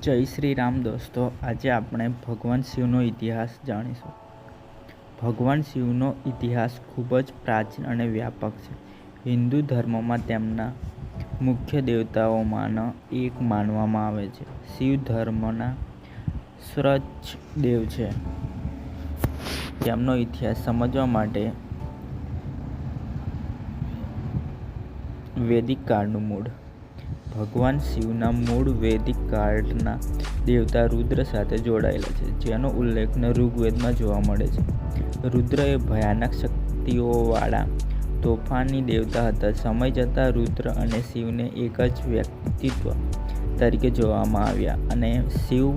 જય શ્રી રામ દોસ્તો, આજે આપણે ભગવાન શિવનો ઇતિહાસ જાણીશું. ભગવાન શિવનો ઇતિહાસ ખૂબ જ પ્રાચીન અને વ્યાપક છે. હિન્દુ ધર્મમાં તેમના મુખ્ય દેવતાઓમાંનો એક માનવામાં આવે છે. શિવ ધર્મના સર્વોચ્ચ દેવ છે. તેમનો ઇતિહાસ સમજવા માટે વૈદિક કાળનું મૂળ. ભગવાન શિવના મૂળ વૈદિક કાળના દેવતા રુદ્ર સાથે જોડાયેલા છે, જેનો ઉલ્લેખ ઋગ્વેદમાં જોવા મળે છે. રુદ્ર એ ભયાનક શક્તિઓવાળા તોફાની દેવતા હતા. સમય જતાં રુદ્ર અને શિવને એક જ વ્યક્તિત્વ તરીકે જોવામાં આવ્યા અને શિવ,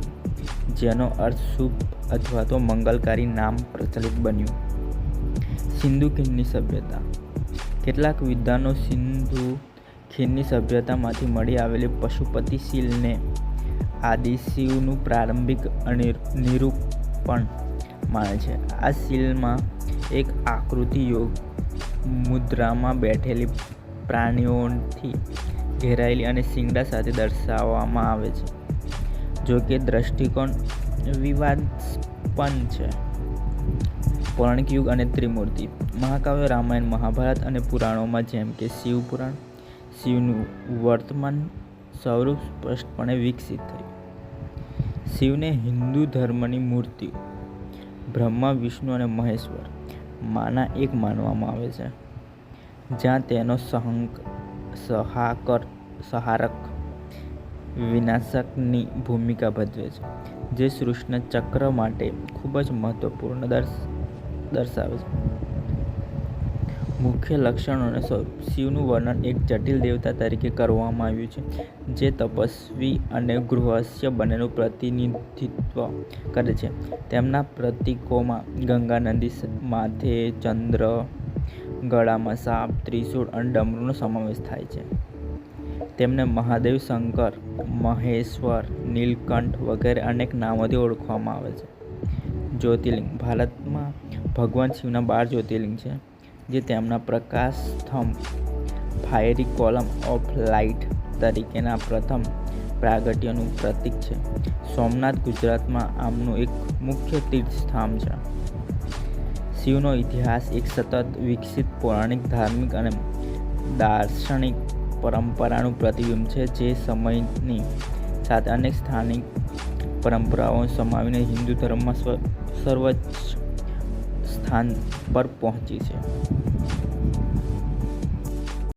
જેનો અર્થ શુભ અથવા તો મંગલકારી નામ પ્રચલિત બન્યું. સિંધુ ખીણની સભ્યતા. કેટલાક વિદ્વાનો સિંધુ ખીણની સભ્યતામાંથી મળી આવેલી પશુપતિ શિલને આદિ શિવનું પ્રારંભિક નિરૂપણ માને છે. આ શિલમાં એક આકૃતિ યોગ મુદ્રામાં બેઠેલી પ્રાણીઓથી ઘેરાયેલી અને શિંગડા સાથે દર્શાવવામાં આવે છે. જો કે દૃષ્ટિકોણ વિવાદાસ્પદ છે. પૌરાણિક યુગ અને ત્રિમૂર્તિ. મહાકાવ્યો રામાયણ, મહાભારત અને પુરાણોમાં જેમ કે શિવ પુરાણ, શિવનું વર્તમાન સ્વરૂપ સ્પષ્ટપણે વિકસિત થયું. શિવને હિન્દુ ધર્મની મૂર્તિઓ બ્રહ્મા, વિષ્ણુ અને મહેશ્વર માંના એક માનવામાં આવે છે, જ્યાં તેનો સહારક વિનાશકની ભૂમિકા ભજવે છે, જે સૃષ્ટિના ચક્ર માટે ખૂબ જ મહત્વપૂર્ણ દર્શાવે છે. મુખ્ય લક્ષણો અને સ્વરૂપ. શિવનું વર્ણન એક જટિલ દેવતા તરીકે કરવામાં આવ્યું છે, જે તપસ્વી અને ગૃહસ્થ બંનેનું પ્રતિનિધિત્વ કરે છે. તેમના પ્રતીકોમાં ગંગા નદી, માથે ચંદ્ર, ગળામાં સાપ, ત્રિશૂળ અને ડમરૂનો સમાવેશ થાય છે. તેમને મહાદેવ, શંકર, મહેશ્વર, નીલકંઠ વગેરે અનેક નામોથી ઓળખવામાં આવે છે. જ્યોતિર્લિંગ. ભારતમાં ભગવાન શિવના 12 જ્યોતિર્લિંગ છે, જે તેમના પ્રકાશ સ્તંભ ફાયરી કોલમ ઓફ લાઇટ તરીકેના પ્રથમ પ્રાગટ્યનું પ્રતીક છે. સોમનાથ ગુજરાતમાં આમનું એક મુખ્ય તીર્થધામ છે. શિવનો ઇતિહાસ એક સતત વિકસિત પૌરાણિક, ધાર્મિક અને દાર્શનિક પરંપરાનું પ્રતિબિંબ છે, જે સમયની સાથે અનેક સ્થાનિક પરંપરાઓ સમાવીને હિન્દુ ધર્મમાં સર્વોચ્ચ સ્થાન પર પહોંચી છે.